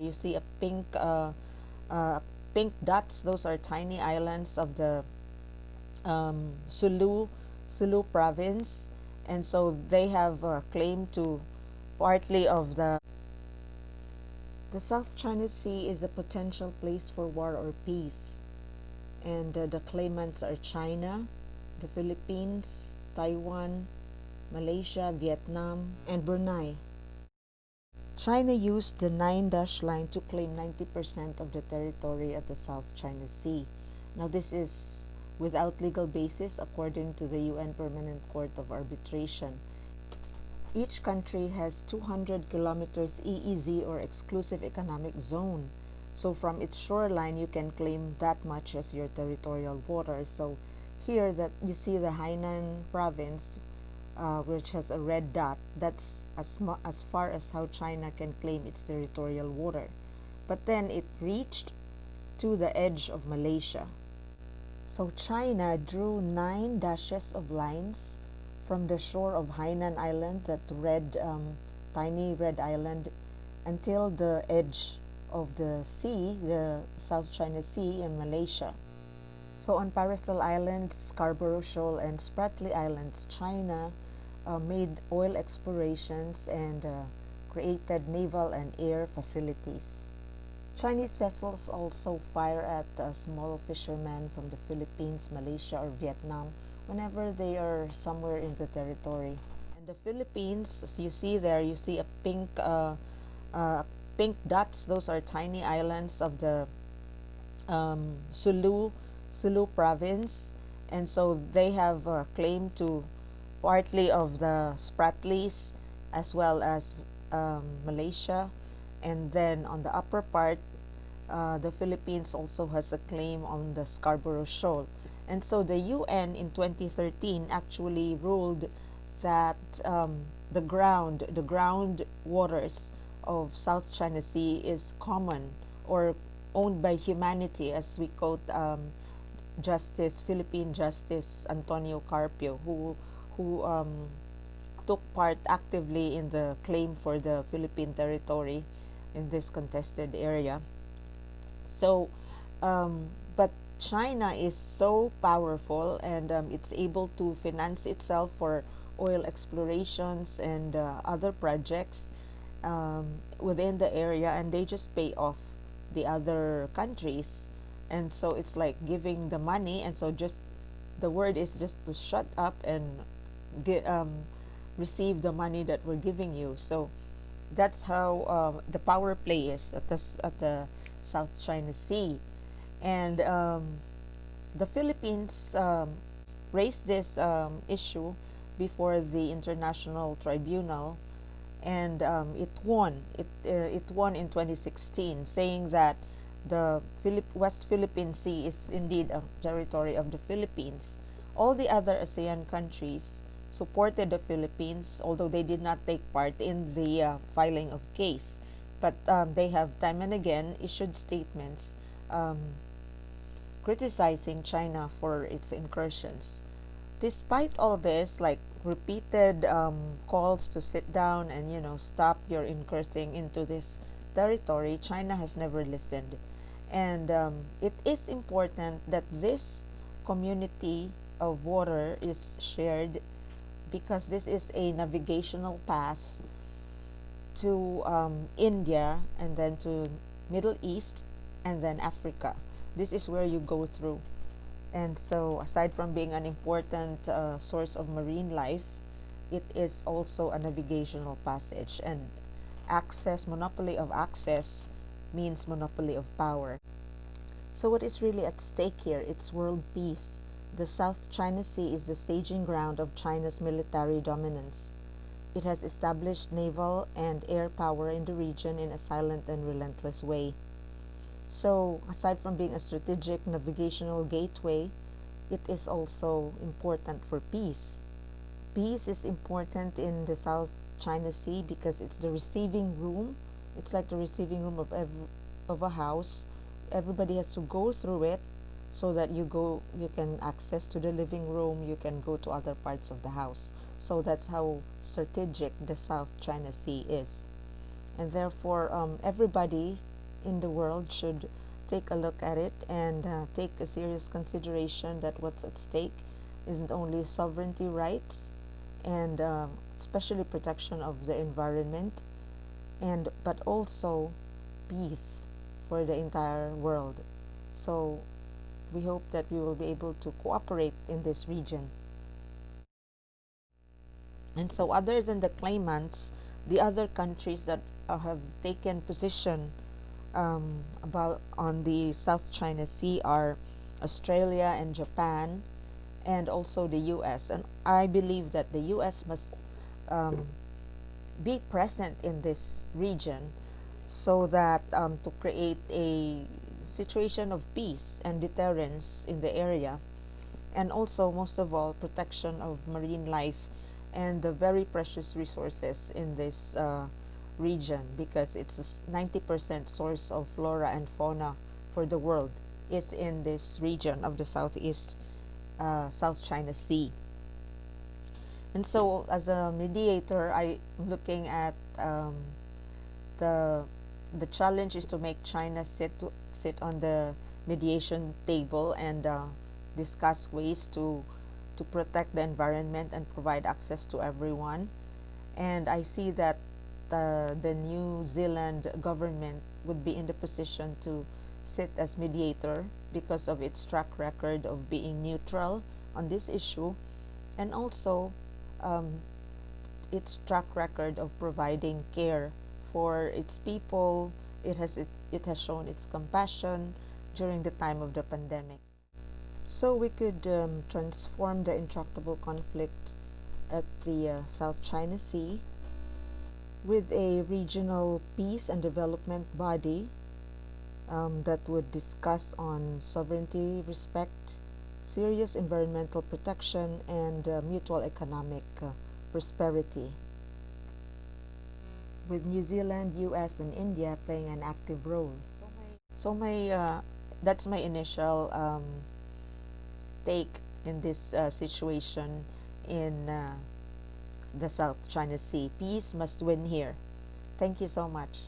You see a pink dots. Those are tiny islands of the Sulu province, and so they have claim to partly of the South China Sea is a potential place for war or peace, and the claimants are China, the Philippines, Taiwan, Malaysia, Vietnam, and Brunei. China used the nine-dash line to claim 90% of the territory of the South China Sea. Now, this is without legal basis according to the UN Permanent Court of Arbitration. Each country has 200 kilometers EEZ or exclusive economic zone. So from its shoreline, you can claim that much as your territorial waters. So here that you see the Hainan province, which has a red dot, that's as far as how China can claim its territorial water. But then it reached to the edge of Malaysia. So China drew 9 dashes of lines from the shore of Hainan Island, that tiny red island, until the edge of the sea, the South China Sea in Malaysia. So on Paracel Island, Scarborough Shoal, and Spratly Islands, China made oil explorations and created naval and air facilities. Chinese vessels also fire at small fishermen from the Philippines, Malaysia, or Vietnam whenever they are somewhere in the territory. And the Philippines, as you see there, you see a pink dots. Those are tiny islands of the Sulu province, and so they have claim to partly of the Spratlys as well as Malaysia, and then on the upper part, the Philippines also has a claim on the Scarborough Shoal. And so the UN in 2013 actually ruled that the ground waters of South China Sea is common or owned by humanity, as we quote Philippine Justice Antonio Carpio, who took part actively in the claim for the Philippine territory in this contested area. So, but China is so powerful, and it's able to finance itself for oil explorations and other projects within the area, and they just pay off the other countries. And so it's like giving the money, and so just the word is just to shut up and get, receive the money that we're giving you. So that's how the power play is at the South China Sea. And the Philippines raised this issue before the International Tribunal, and it won. It won in 2016, saying that the West Philippine Sea is indeed a territory of the Philippines. All the other ASEAN countries supported the Philippines, although they did not take part in the filing of case. But they have time and again issued statements um, criticizing China for its incursions. Despite all this, like repeated calls to sit down and stop your incursing into this territory, China has never listened. And it is important that this community of water is shared, because this is a navigational pass to India, and then to Middle East, and then Africa. This is where you go through. And so aside from being an important source of marine life, it is also a navigational passage, and monopoly of access means monopoly of power. So what is really at stake here? It's world peace. The South China Sea is the staging ground of China's military dominance. It has established naval and air power in the region in a silent and relentless way. So, aside from being a strategic navigational gateway, it is also important for peace. Peace is important in the South China Sea because it's the receiving room. It's like the receiving room of a house. Everybody has to go through it so that you can access to the living room, you can go to other parts of the house. So that's how strategic the South China Sea is. And therefore, everybody in the world should take a look at it and take a serious consideration that what's at stake isn't only sovereignty rights and especially protection of the environment and but also peace for the entire world. So we hope that we will be able to cooperate in this region. And so other than the claimants, the other countries that have taken position about on the South China Sea are Australia and Japan and also the US. And I believe that the US must um, be present in this region so that to create a situation of peace and deterrence in the area, and also most of all protection of marine life and the very precious resources in this region, because it's a 90% source of flora and fauna for the world is in this region of the southeast South China Sea. And so as a mediator, I'm looking at the the challenge is to make China sit on the mediation table and discuss ways to protect the environment and provide access to everyone. And I see that the New Zealand government would be in the position to sit as mediator because of its track record of being neutral on this issue, and also um, its track record of providing care for its people. It has shown its compassion during the time of the pandemic. So we could transform the intractable conflict at the South China Sea with a regional peace and development body that would discuss on sovereignty, respect, serious environmental protection, and mutual economic prosperity, with New Zealand, US, and India playing an active role. So that's my initial take in this situation in the South China Sea. Peace must win here. Thank you so much.